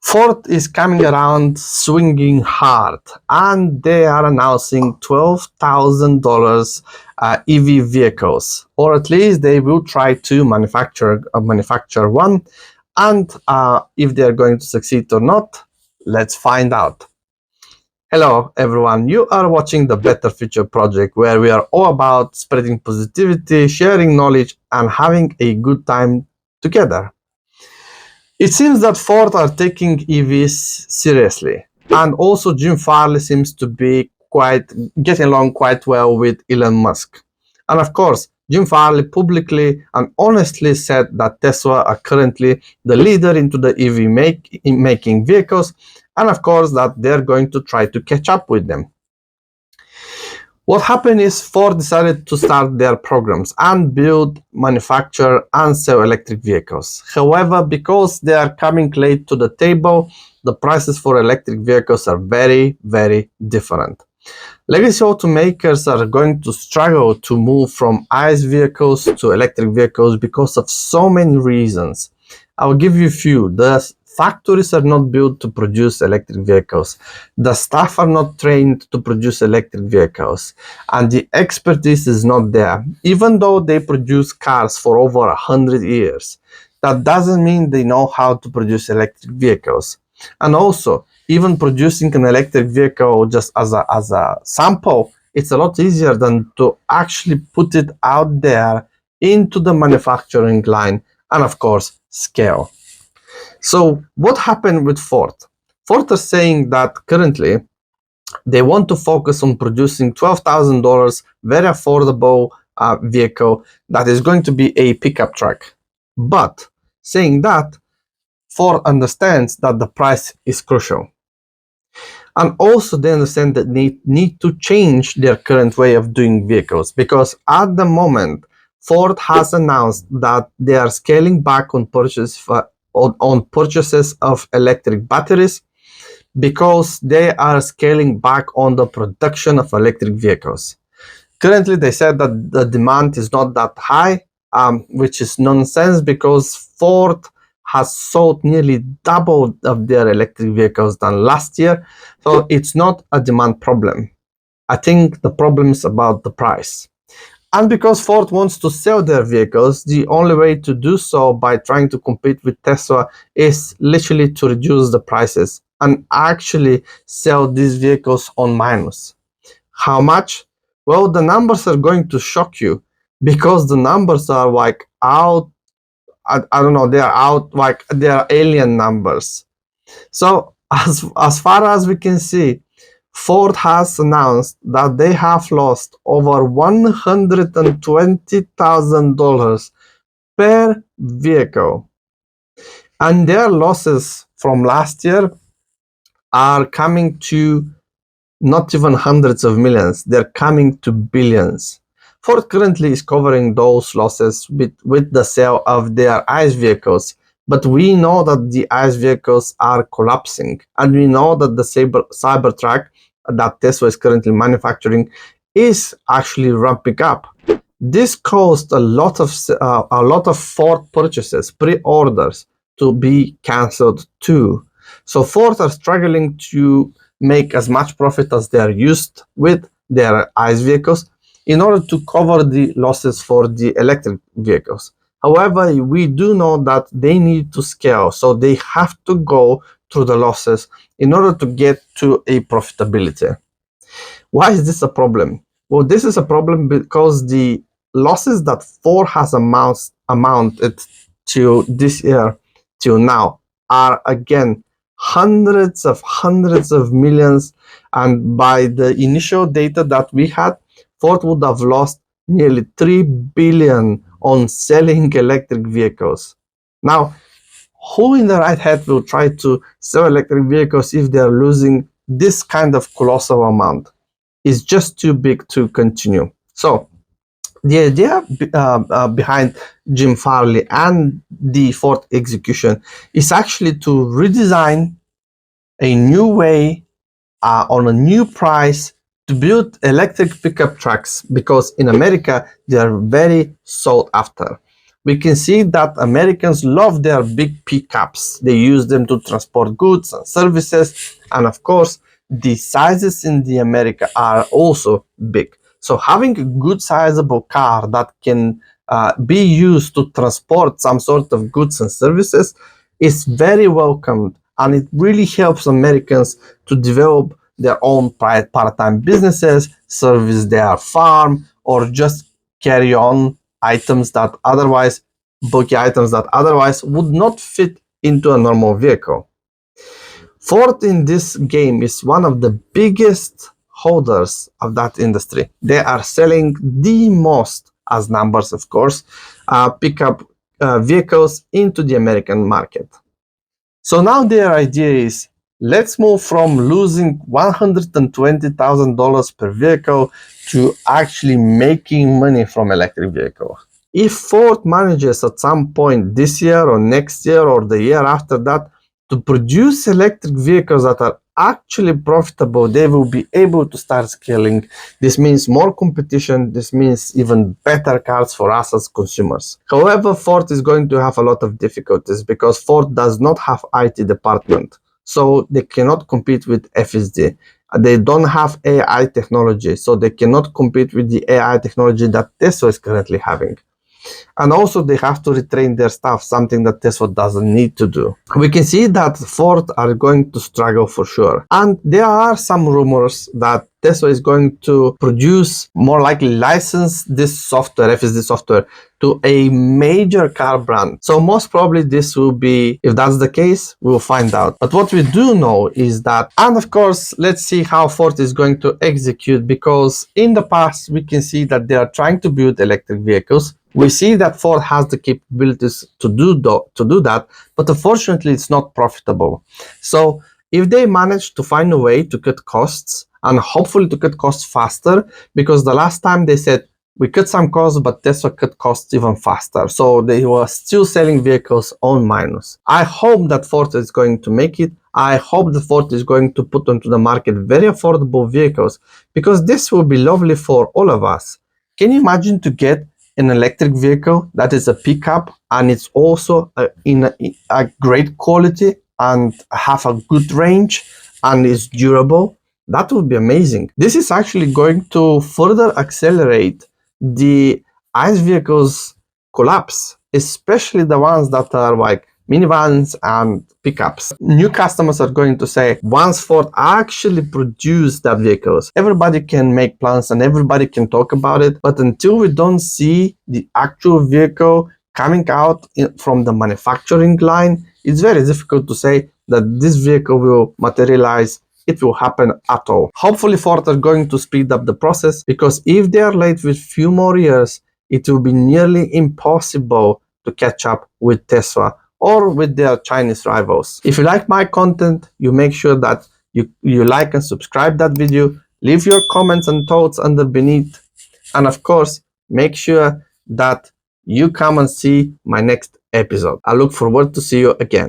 Ford is coming around swinging hard, and they are announcing $12,000 EV vehicles, or at least they will try to manufacture one. And if they are going to succeed or not, let's find out. Hello everyone, you are watching the Better Future Project, where we are all about spreading positivity, sharing knowledge, and having a good time together. It seems that Ford are taking EVs seriously, and also Jim Farley seems to be getting along quite well with Elon Musk. And of course, Jim Farley publicly and honestly said that Tesla are currently the leader into the EV making vehicles, and of course that they're going to try to catch up with them. What happened is Ford decided to start their programs and build, manufacture, and sell electric vehicles. However, because they are coming late to the table, the prices for electric vehicles are very, very different. Legacy automakers are going to struggle to move from ICE vehicles to electric vehicles because of so many reasons. I'll give you a few. The factories are not built to produce electric vehicles. The staff are not trained to produce electric vehicles. And the expertise is not there. Even though they produce cars for over 100 years, that doesn't mean they know how to produce electric vehicles. And also, even producing an electric vehicle just as a sample, it's a lot easier than to actually put it out there into the manufacturing line and, of course, scale. So what happened with Ford? Ford is saying that currently they want to focus on producing $12,000 very affordable vehicle that is going to be a pickup truck. But saying that, Ford understands that the price is crucial. And also they understand that they need to change their current way of doing vehicles, because at the moment, Ford has announced that they are scaling back on purchases of electric batteries because they are scaling back on the production of electric vehicles. Currently, they said that the demand is not that high, which is nonsense because Ford has sold nearly double of their electric vehicles than last year. So it's not a demand problem. I think the problem is about the price. And because Ford wants to sell their vehicles, the only way to do so by trying to compete with Tesla is literally to reduce the prices and actually sell these vehicles on minus. How much? Well, the numbers are going to shock you because the numbers are like out. I don't know, they are out, like they are alien numbers. So as far as we can see, Ford has announced that they have lost over $120,000 per vehicle. And their losses from last year are coming to not even hundreds of millions, they're coming to billions. Ford currently is covering those losses with the sale of their ICE vehicles, but we know that the ICE vehicles are collapsing, and we know that the Cybertruck that Tesla is currently manufacturing is actually ramping up. This caused a lot of Ford purchases, pre-orders, to be cancelled too. So Ford are struggling to make as much profit as they are used with their ICE vehicles in order to cover the losses for the electric vehicles. However, we do know that they need to scale, so they have to go through the losses in order to get to a profitability. Why is this a problem? Well, this is a problem because the losses that Ford has amounted to this year till now are again hundreds of millions, and by the initial data that we had, Ford would have lost nearly 3 billion on selling electric vehicles. Now, who in the right head will try to sell electric vehicles if they're losing this kind of colossal amount? It's just too big to continue. So the idea behind Jim Farley and the Ford execution is actually to redesign a new way on a new price to build electric pickup trucks, because in America they are very sought after. we can see that Americans love their big pickups. They use them to transport goods and services, and of course, the sizes in the America are also big. So having a good sizable car that can be used to transport some sort of goods and services is very welcomed, and it really helps Americans to develop their own part-time businesses, service their farm, or just carry on items that otherwise, bulky items that otherwise would not fit into a normal vehicle. Ford in this game is one of the biggest holders of that industry. They are selling the most, as numbers of course, pickup vehicles into the American market. So now their idea is, let's move from losing $120,000 per vehicle to actually making money from electric vehicles. If Ford manages at some point this year or next year or the year after that to produce electric vehicles that are actually profitable, they will be able to start scaling. This means more competition. This means even better cars for us as consumers. However, Ford is going to have a lot of difficulties because Ford does not have IT department. So they cannot compete with FSD. They don't have AI technology, so they cannot compete with the AI technology that Tesla is currently having. And also they have to retrain their staff, something that Tesla doesn't need to do. We can see that Ford are going to struggle for sure. And there are some rumors that Tesla is going to produce, more likely license this software, FSD software, to a major car brand. So most probably this will be, if that's the case, we'll find out. But what we do know is that, and of course, let's see how Ford is going to execute, because in the past, we can see that they are trying to build electric vehicles. We see that Ford has the capabilities to do that, but unfortunately, it's not profitable. So if they manage to find a way to cut costs, and hopefully to cut costs faster, because the last time they said, we cut some costs, but Tesla cut costs even faster. So they were still selling vehicles on minus. I hope that Ford is going to make it. I hope that Ford is going to put onto the market very affordable vehicles, because this will be lovely for all of us. Can you imagine to get an electric vehicle that is a pickup and it's also in a great quality and have a good range and is durable? That would be amazing. This is actually going to further accelerate the ICE vehicles collapse, especially the ones that are like minivans and pickups. New customers are going to say, once Ford actually produce that vehicles, everybody can make plans and everybody can talk about it. But until we don't see the actual vehicle coming out from the manufacturing line, it's very difficult to say that this vehicle will materialize. It will happen at all. Hopefully Ford are going to speed up the process, because if they are late with few more years, it will be nearly impossible to catch up with Tesla or with their Chinese rivals. If you like my content, you make sure that you like and subscribe that video, leave your comments and thoughts under beneath, and of course, make sure that you come and see my next episode. I look forward to see you again.